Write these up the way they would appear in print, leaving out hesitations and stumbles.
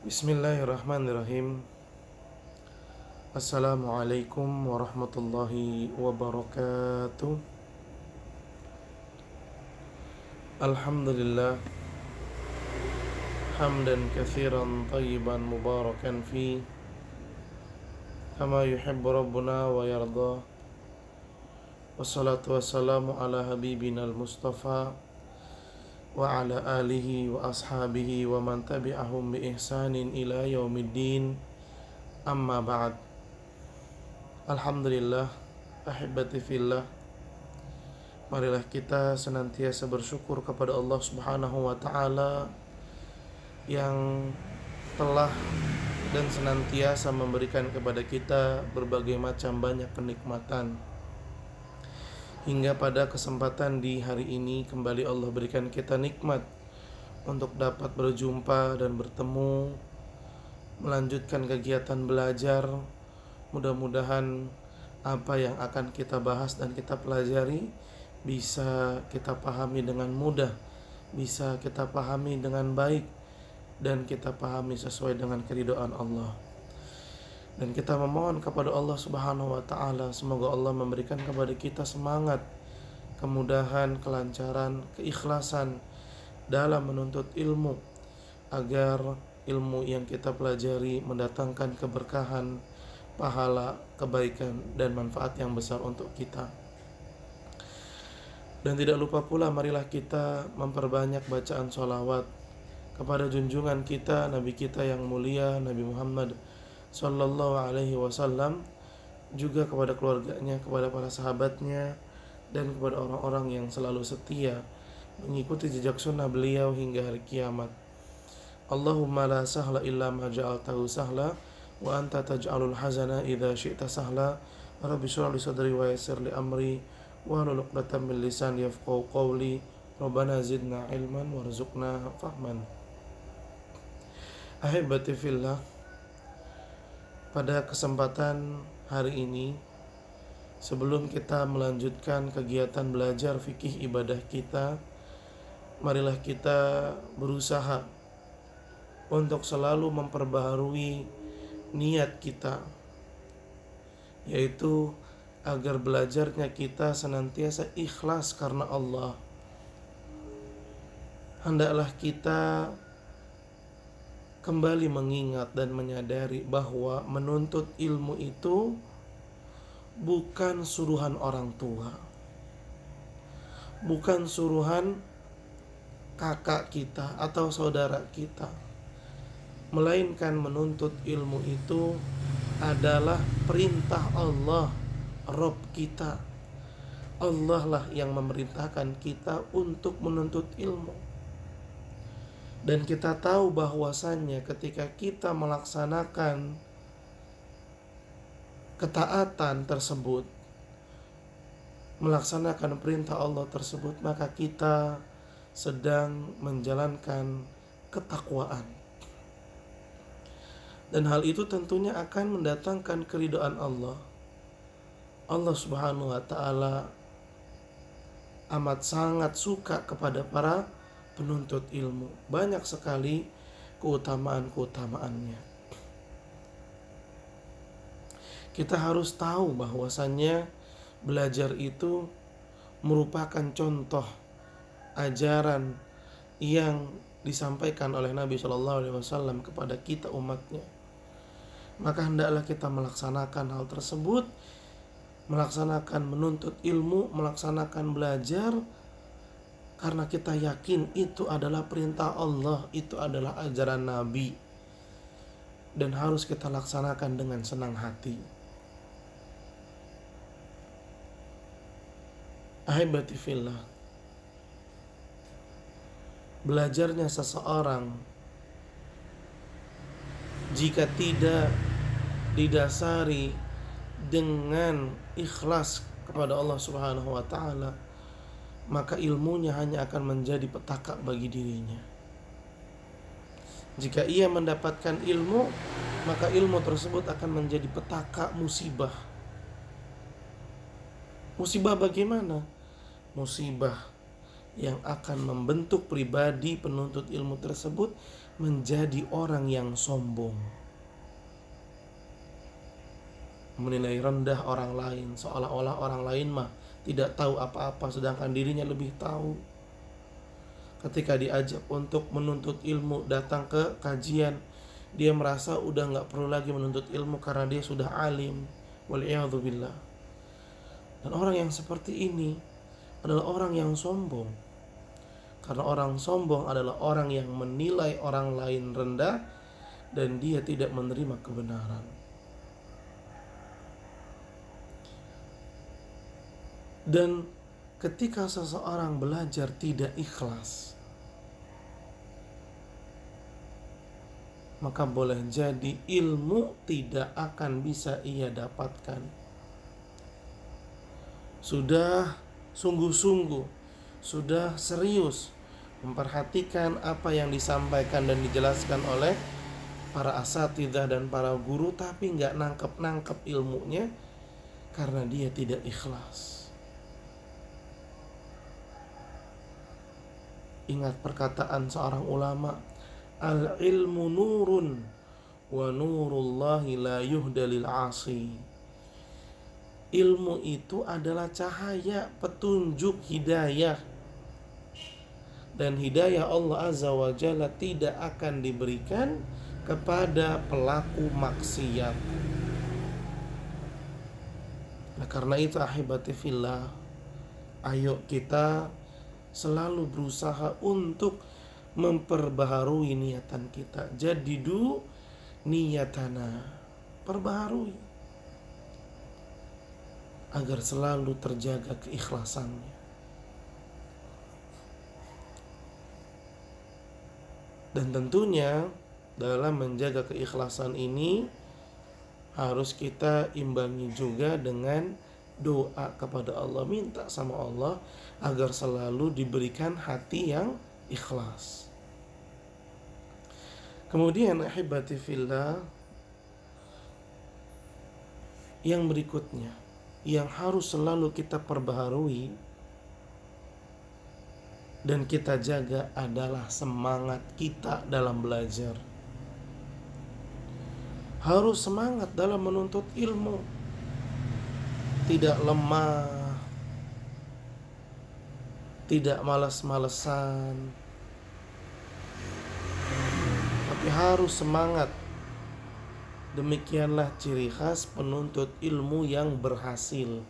Bismillahirrahmanirrahim. Assalamualaikum warahmatullahi wabarakatuh. Alhamdulillah hamdan katsiran tayyiban mubarakan fi kama yuhibbu rabbuna wa yarda. Wassalatu wassalamu ala habibina al-mustafa wa ala alihi wa ashabihi wa man tabi'ahum bi ihsanin ila yaumiddin. Amma ba'd. Alhamdulillah, ahibati fillah, marilah kita senantiasa bersyukur kepada Allah Subhanahu wa ta'ala yang telah dan senantiasa memberikan kepada kita berbagai macam banyak kenikmatan. Hingga pada kesempatan di hari ini kembali Allah berikan kita nikmat untuk dapat berjumpa dan bertemu, melanjutkan kegiatan belajar. Mudah-mudahan apa yang akan kita bahas dan kita pelajari bisa kita pahami dengan mudah, bisa kita pahami dengan baik, dan kita pahami sesuai dengan keridhaan Allah. Dan kita memohon kepada Allah Subhanahu wa ta'ala, semoga Allah memberikan kepada kita semangat, kemudahan, kelancaran, keikhlasan dalam menuntut ilmu, agar ilmu yang kita pelajari mendatangkan keberkahan, pahala, kebaikan, dan manfaat yang besar untuk kita. Dan tidak lupa pula, marilah kita memperbanyak bacaan sholawat kepada junjungan kita, Nabi kita yang mulia, Nabi Muhammad Sallallahu alaihi wasallam, juga kepada keluarganya, kepada para sahabatnya, dan kepada orang-orang yang selalu setia mengikuti jejak sunnah beliau hingga hari kiamat. Allahumma la sahla illa ma ja'altahu sahla wa anta taj'alul hazana idza syi'ta sahla. Rabbi shrah li sadri wa yassir li amri wahlul 'uqdatam min lisani yafqahu qawli. Rabbana zidna ilman warzuqna fahman. Ahibati fillah, pada kesempatan hari ini, sebelum kita melanjutkan kegiatan belajar fikih ibadah kita, marilah kita berusaha untuk selalu memperbaharui niat kita, yaitu agar belajarnya kita senantiasa ikhlas karena Allah. Hendaklah kita kembali mengingat dan menyadari bahwa menuntut ilmu itu bukan suruhan orang tua, bukan suruhan kakak kita atau saudara kita, melainkan menuntut ilmu itu adalah perintah Allah, Rabb kita. Allah lah yang memerintahkan kita untuk menuntut ilmu. Dan kita tahu bahwasannya ketika kita melaksanakan ketaatan tersebut, melaksanakan perintah Allah tersebut, maka kita sedang menjalankan ketakwaan. Dan hal itu tentunya akan mendatangkan keridhaan Allah. Allah Subhanahu wa ta'ala amat sangat suka kepada para penuntut ilmu. Banyak sekali keutamaan-keutamaannya. Kita harus tahu bahwasannya belajar itu merupakan contoh ajaran yang disampaikan oleh Nabi Shallallahu alaihi wasallam kepada kita umatnya. Maka hendaklah kita melaksanakan hal tersebut, melaksanakan menuntut ilmu, melaksanakan belajar, karena kita yakin itu adalah perintah Allah, itu adalah ajaran Nabi, dan harus kita laksanakan dengan senang hati. Ahibati fillah, belajarnya seseorang jika tidak didasari dengan ikhlas kepada Allah Subhanahu wa ta'ala, maka ilmunya hanya akan menjadi petaka bagi dirinya. Jika ia mendapatkan ilmu, maka ilmu tersebut akan menjadi petaka, musibah. Musibah bagaimana? Musibah yang akan membentuk pribadi penuntut ilmu tersebut menjadi orang yang sombong, menilai rendah orang lain, seolah-olah orang lain mah tidak tahu apa-apa sedangkan dirinya lebih tahu. Ketika diajak untuk menuntut ilmu, datang ke kajian, dia merasa udah gak perlu lagi menuntut ilmu karena dia sudah alim. Wal'iyadzubillah. Dan orang yang seperti ini adalah orang yang sombong. Karena orang sombong adalah orang yang menilai orang lain rendah dan dia tidak menerima kebenaran. Dan ketika seseorang belajar tidak ikhlas, maka boleh jadi ilmu tidak akan bisa ia dapatkan. Sudah sungguh-sungguh, sudah serius memperhatikan apa yang disampaikan dan dijelaskan oleh para asatidzah dan para guru, tapi gak nangkep ilmunya karena dia tidak ikhlas. Ingat perkataan seorang ulama, al-ilmu nurun wa nurullahi la yuhdalil asi. Ilmu itu adalah cahaya, petunjuk, hidayah. Dan hidayah Allah Azza wa Jalla tidak akan diberikan kepada pelaku maksiat. Nah, karena itu ahibati fillah, ayo kita selalu berusaha untuk memperbaharui niatan kita. Jadidu niyatana, perbaharui agar selalu terjaga keikhlasannya. Dan tentunya dalam menjaga keikhlasan ini harus kita imbangi juga dengan doa kepada Allah, minta sama Allah agar selalu diberikan hati yang ikhlas. Kemudian ahibati fillah, yang berikutnya yang harus selalu kita perbaharui dan kita jaga adalah semangat kita dalam belajar. Harus semangat dalam menuntut ilmu, tidak lemah, tidak malas-malesan, tapi harus semangat. Demikianlah ciri khas penuntut ilmu yang berhasil.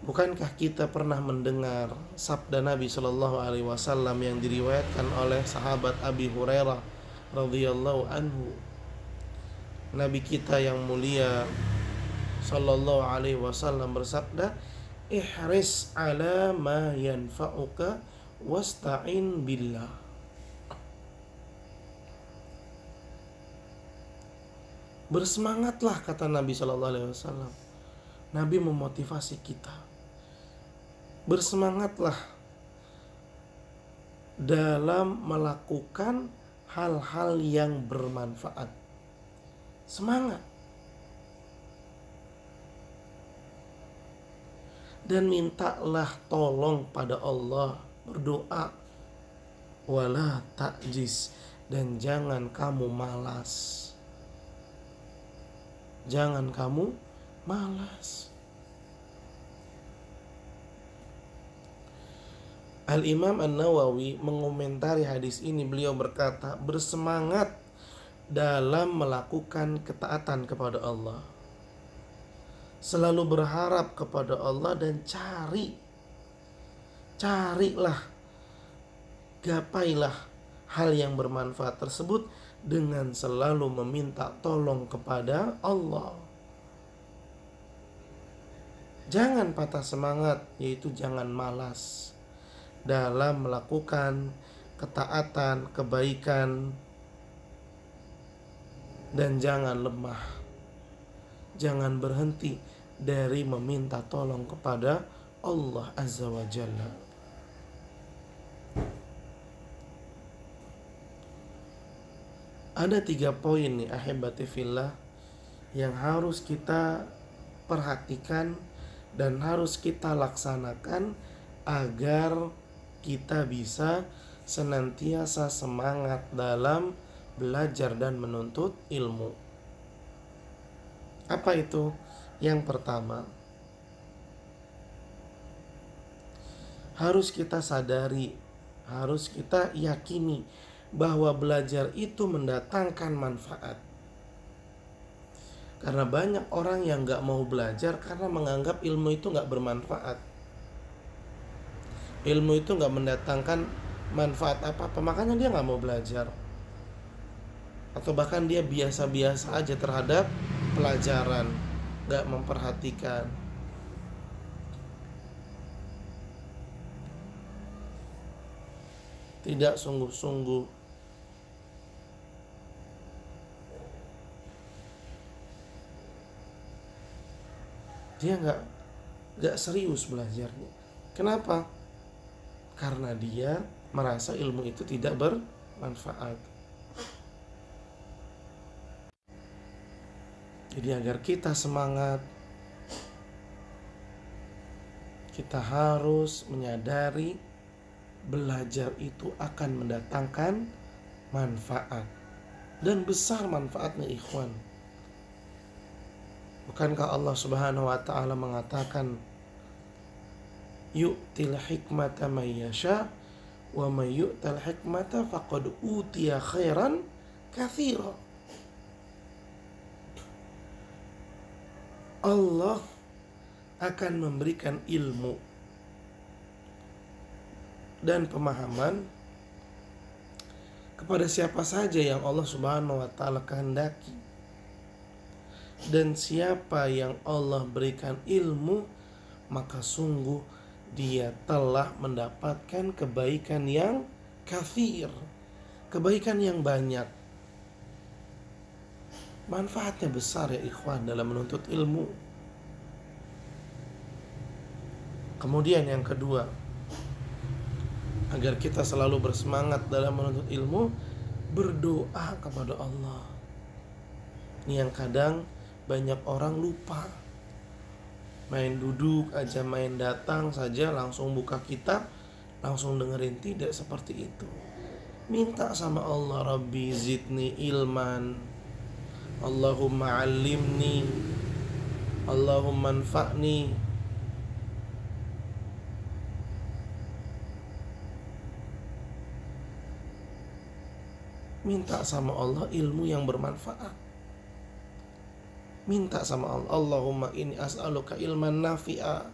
Bukankah kita pernah mendengar sabda Nabi Shallallahu Alaihi Wasallam yang diriwayatkan oleh sahabat Abi Hurairah radhiyallahu anhu? Nabi kita yang mulia Shallallahu Alaihi Wasallam bersabda, ihris ala ma yanfa'uka wasta'in billah. Bersemangatlah, kata Nabi Shallallahu Alaihi Wasallam. Nabi memotivasi kita, bersemangatlah dalam melakukan hal-hal yang bermanfaat. Semangat. Dan mintalah tolong pada Allah, berdoa. Wala ta'jiz, dan jangan kamu malas. Jangan kamu malas. Al-Imam An-Nawawi mengomentari hadis ini, beliau berkata, bersemangat dalam melakukan ketaatan kepada Allah. Selalu berharap kepada Allah dan carilah, gapailah hal yang bermanfaat tersebut dengan selalu meminta tolong kepada Allah. Jangan patah semangat, yaitu jangan malas dalam melakukan ketaatan, kebaikan, dan jangan lemah. Jangan berhenti dari meminta tolong kepada Allah Azza wa Jalla. Ada 3 poin nih ahibati fillah yang harus kita perhatikan dan harus kita laksanakan agar kita bisa senantiasa semangat dalam belajar dan menuntut ilmu. Apa itu? Yang pertama, harus kita sadari, harus kita yakini bahwa belajar itu mendatangkan manfaat. Karena banyak orang yang gak mau belajar karena menganggap ilmu itu gak bermanfaat. Ilmu itu gak mendatangkan manfaat apa-apa, makanya dia gak mau belajar. Atau bahkan dia biasa-biasa aja terhadap pelajaran, gak memperhatikan. Tidak sungguh-sungguh. Dia gak serius belajarnya. Kenapa? Karena dia merasa ilmu itu tidak bermanfaat. Jadi agar kita semangat, kita harus menyadari belajar itu akan mendatangkan manfaat. Dan besar manfaatnya, ikhwan. Bukankah Allah Subhanahu wa ta'ala mengatakan, yu'til hikmata may yasha wa may yu'tal hikmata faqad utiya khairan katsira. Allah akan memberikan ilmu dan pemahaman kepada siapa saja yang Allah Subhanahu wa ta'ala kehendaki. Dan siapa yang Allah berikan ilmu, maka sungguh dia telah mendapatkan kebaikan yang katsir, kebaikan yang banyak. Manfaatnya besar ya ikhwan dalam menuntut ilmu. Kemudian yang kedua, agar kita selalu bersemangat dalam menuntut ilmu, berdoa kepada Allah. Ini yang kadang banyak orang lupa. Main duduk aja, main datang saja langsung buka kitab, langsung dengerin. Tidak seperti itu. Minta sama Allah, Rabbi zidni ilman, Allahumma alimni, Allahumma anfa'ni. Minta sama Allah ilmu yang bermanfaat. Minta sama Allah, Allahumma inni as'aluka ilman nafi'a.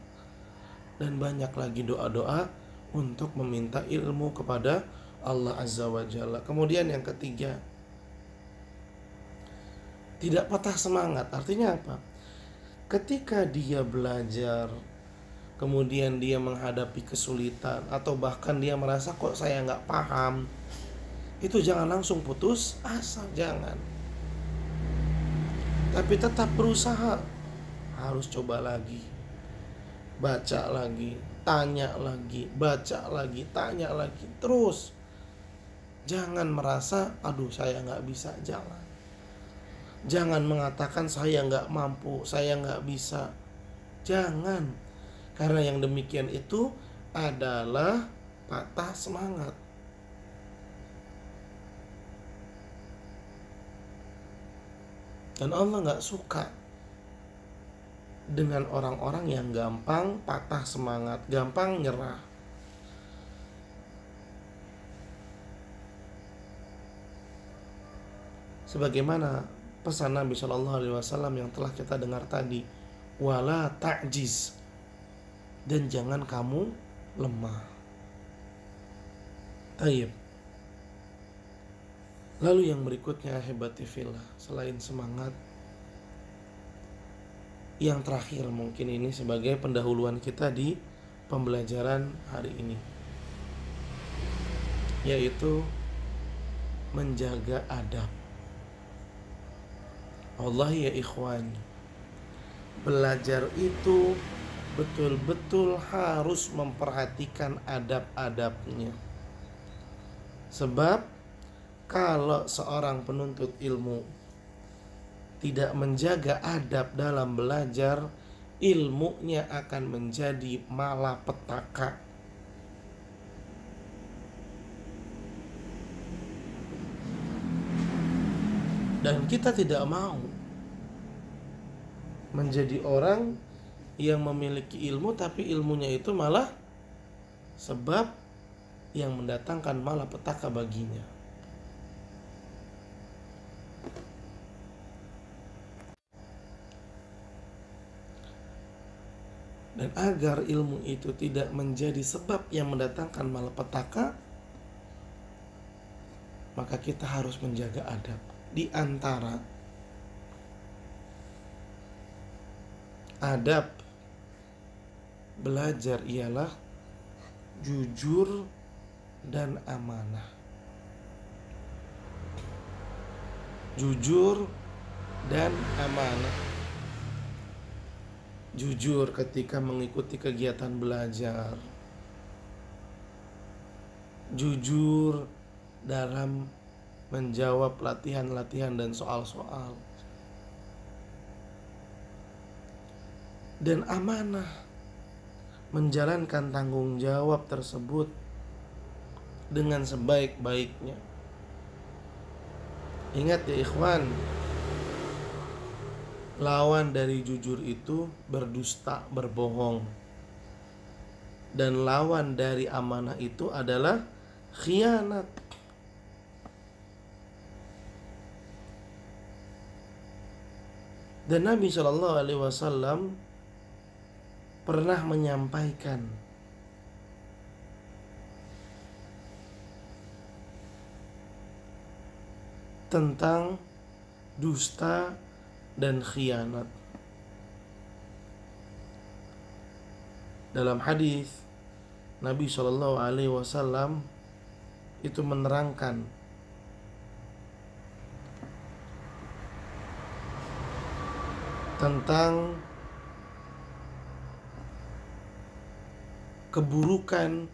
Dan banyak lagi doa-doa untuk meminta ilmu kepada Allah Azza wa Jalla. Kemudian yang ketiga, tidak patah semangat. Artinya apa? Ketika dia belajar, kemudian dia menghadapi kesulitan, atau bahkan dia merasa kok saya gak paham, itu jangan langsung putus asa, jangan. Tapi tetap berusaha. Harus coba lagi, baca lagi, tanya lagi, baca lagi, tanya lagi. Terus jangan merasa aduh saya gak bisa, jangan. Jangan mengatakan saya gak mampu, saya gak bisa. Jangan. Karena yang demikian itu adalah patah semangat. Dan Allah gak suka dengan orang-orang yang gampang patah semangat, gampang nyerah. Sebagaimana pesan Nabi Shallallahu Alaihi Wasallam yang telah kita dengar tadi, wala ta'jiz, dan jangan kamu lemah. Taib. Lalu yang berikutnya, ahibati fillah, selain semangat, yang terakhir mungkin ini sebagai pendahuluan kita di pembelajaran hari ini, yaitu menjaga adab. Allah ya ikhwan, belajar itu betul-betul harus memperhatikan adab-adabnya. Sebab kalau seorang penuntut ilmu tidak menjaga adab dalam belajar, ilmunya akan menjadi malapetaka. Dan kita tidak mau menjadi orang yang memiliki ilmu tapi ilmunya itu malah sebab yang mendatangkan malapetaka baginya. Dan agar ilmu itu tidak menjadi sebab yang mendatangkan malapetaka, maka kita harus menjaga adab. Di antara adab belajar ialah jujur dan amanah. Jujur dan amanah. Jujur ketika mengikuti kegiatan belajar. Jujur dalam menjawab latihan-latihan dan soal-soal. Dan amanah, menjalankan tanggung jawab tersebut dengan sebaik-baiknya. Ingat ya ikhwan, lawan dari jujur itu berdusta, berbohong. Dan lawan dari amanah itu adalah khianat. Dan Nabi SAW pernah menyampaikan tentang dusta dan khianat. Dalam hadis Nabi SAW itu menerangkan tentang keburukan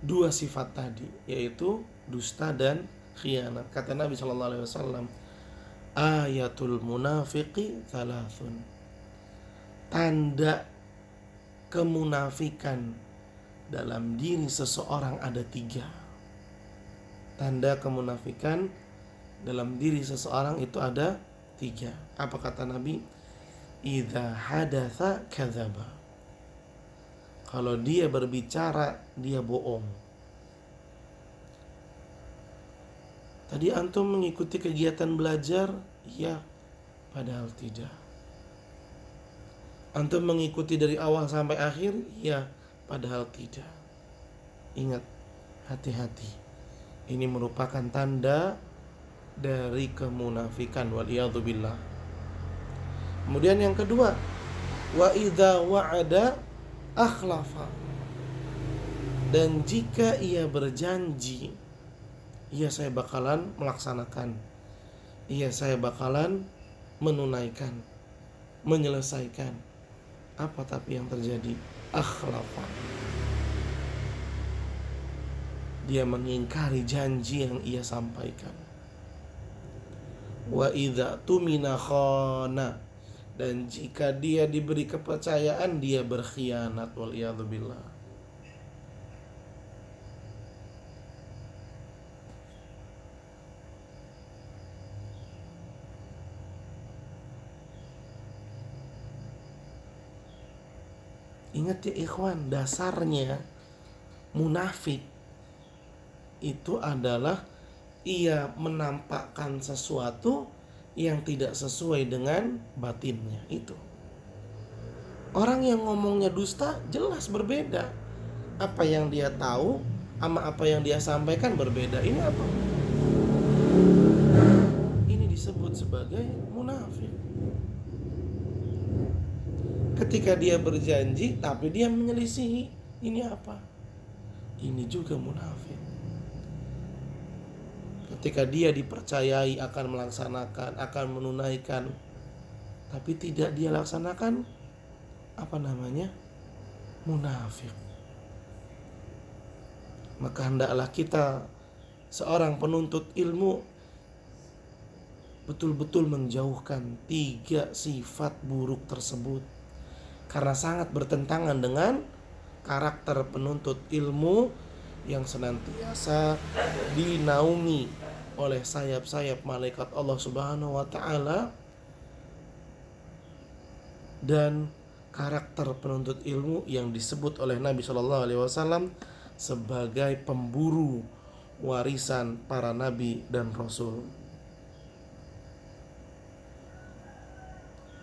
dua sifat tadi, yaitu dusta dan khianat. Kata Nabi SAW, ayatul munafiqi thalathun. Tanda kemunafikan dalam diri seseorang ada 3. Tanda kemunafikan dalam diri seseorang itu ada 3. Apa kata Nabi? Idza hadatsa kadzaba. Kalau dia berbicara, dia bohong. Tadi antum mengikuti kegiatan belajar? Ya, padahal tidak. Antum mengikuti dari awal sampai akhir? Ya, padahal tidak. Ingat, hati-hati. Ini merupakan tanda dari kemunafikan, waliyadzubillah. Kemudian yang kedua, wa idza wa'ada akhlafa. Dan jika ia berjanji, iya saya bakalan melaksanakan, iya saya bakalan menunaikan, menyelesaikan. Apa tapi yang terjadi? Akhlafa. Dia mengingkari janji yang ia sampaikan. Wa idza tumina khana. Dan jika dia diberi kepercayaan, dia berkhianat, waliyadzubillah. Ingat ya ikhwan, dasarnya munafik itu adalah ia menampakkan sesuatu yang tidak sesuai dengan batinnya itu. Orang yang ngomongnya dusta jelas berbeda. Apa yang dia tahu sama apa yang dia sampaikan berbeda. Ini apa? Ini disebut sebagai munafik. Ketika dia berjanji tapi dia menyelisihi, ini apa? Ini juga munafik. Ketika dia dipercayai akan melaksanakan, akan menunaikan, tapi tidak dia laksanakan, apa namanya? Munafik. Maka hendaklah kita seorang penuntut ilmu betul-betul menjauhkan 3 sifat buruk tersebut, karena sangat bertentangan dengan karakter penuntut ilmu yang senantiasa dinaungi oleh sayap-sayap malaikat Allah Subhanahu wa taala, dan karakter penuntut ilmu yang disebut oleh Nabi Shallallahu alaihi wasallam sebagai pemburu warisan para nabi dan rasul.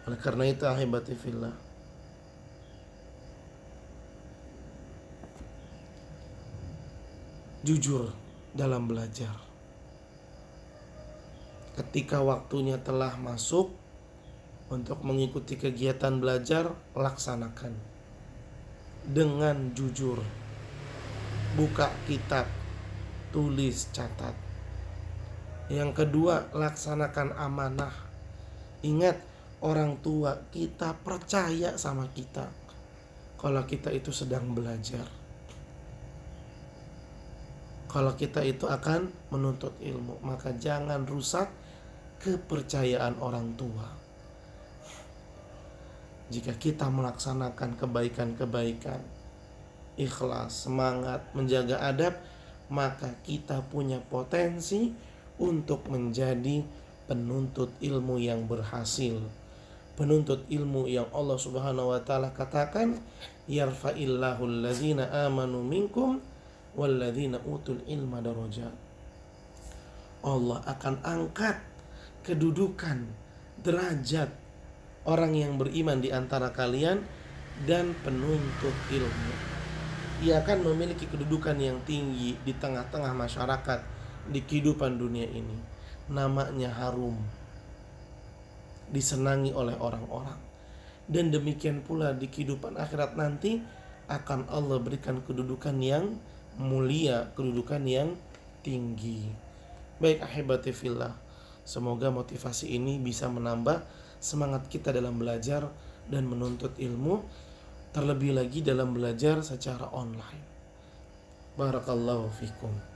Oleh karena itu, ahibati fillah, jujur dalam belajar. Ketika waktunya telah masuk untuk mengikuti kegiatan belajar, laksanakan dengan jujur. Buka kitab, tulis, catat. Yang kedua, laksanakan amanah. Ingat, orang tua kita percaya sama kita kalau kita itu sedang belajar, kalau kita itu akan menuntut ilmu. Maka jangan rusak kepercayaan orang tua. Jika kita melaksanakan kebaikan-kebaikan, ikhlas, semangat, menjaga adab, maka kita punya potensi untuk menjadi penuntut ilmu yang berhasil. Penuntut ilmu yang Allah Subhanahu wa taala katakan, yarfa'illahu allazina amanu minkum walladzina utul ilma darajat. Allah akan angkat kedudukan, derajat orang yang beriman di antara kalian dan penuntut ilmu. Ia akan memiliki kedudukan yang tinggi di tengah-tengah masyarakat, di kehidupan dunia ini. Namanya harum, disenangi oleh orang-orang. Dan demikian pula di kehidupan akhirat nanti akan Allah berikan kedudukan yang mulia, kedudukan yang tinggi. Baik ahibati fillah, semoga motivasi ini bisa menambah semangat kita dalam belajar dan menuntut ilmu, terlebih lagi dalam belajar secara online. Barakallahu fikum.